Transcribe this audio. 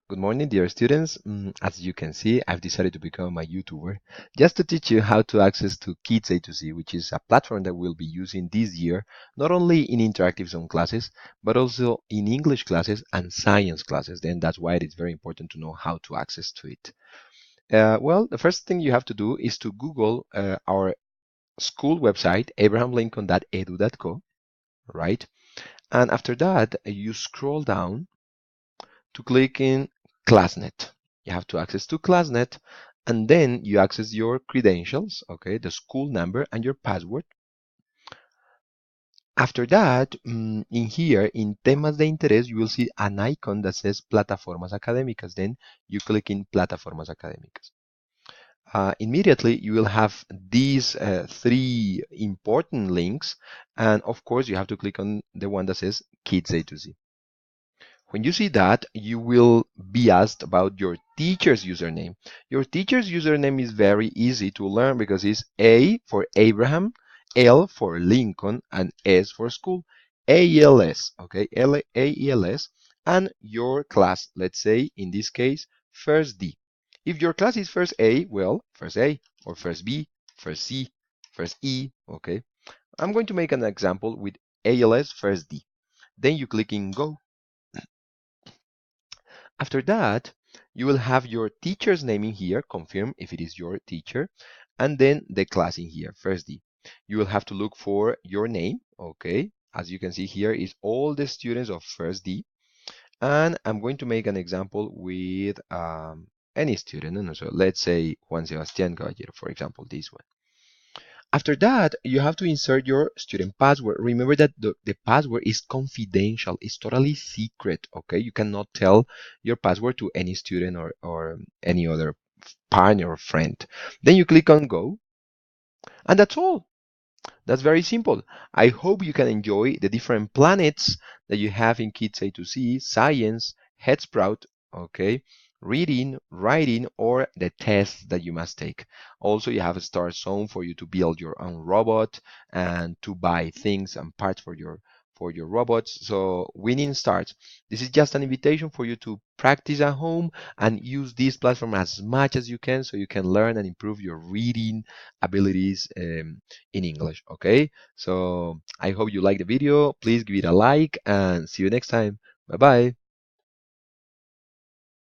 Good morning, dear students. As you can see, I've decided to become a YouTuber just to teach you how to access to Kids A to Z, which is a platform that we'll be using this year, not only in interactive zone classes, but also in English classes and science classes. Then that's why it is very important to know how to access to it. Well, the first thing you have to do is to Google our school website, abrahamlincoln.edu.co, right? And after that, you scroll down to click in Classnet. You have to access to Classnet, and then you access your credentials, okay, the school number and your password. After that, in here, in temas de interés, you will see an icon that says Plataformas Académicas. Then you click in Plataformas Académicas. Immediately, you will have these three important links, and of course, you have to click on the one that says Kids A to Z. When you see that, you will be asked about your teacher's username. Your teacher's username is very easy to learn because it's A for Abraham, L for Lincoln, and S for school. AELS, okay? AELS, and your class, let's say in this case, first D. If your class is first A, well, first A, or first B, first C, first E, okay? I'm going to make an example with ALS first D. Then you click in Go. After that, you will have your teacher's name in here, confirm if it is your teacher, and then the class in here, first D. You will have to look for your name, okay? As you can see here is all the students of first D, and I'm going to make an example with any student. And so let's say Juan Sebastián Caballero, for example, this one. After that, you have to insert your student password. Remember that the password is confidential. It's totally secret, okay? You cannot tell your password to any student or any other partner or friend. Then you click on go, and that's all. That's very simple. I hope you can enjoy the different planets that you have in Kids A to Z, science, head sprout, okay, reading, writing, or the tests that you must take. Also, you have a start zone for you to build your own robot and to buy things and parts for your robots. So winning starts. This is just an invitation for you to practice at home and use this platform as much as you can so you can learn and improve your reading abilities in English. Okay, so I hope you like the video. Please give it a like and see you next time. Bye bye.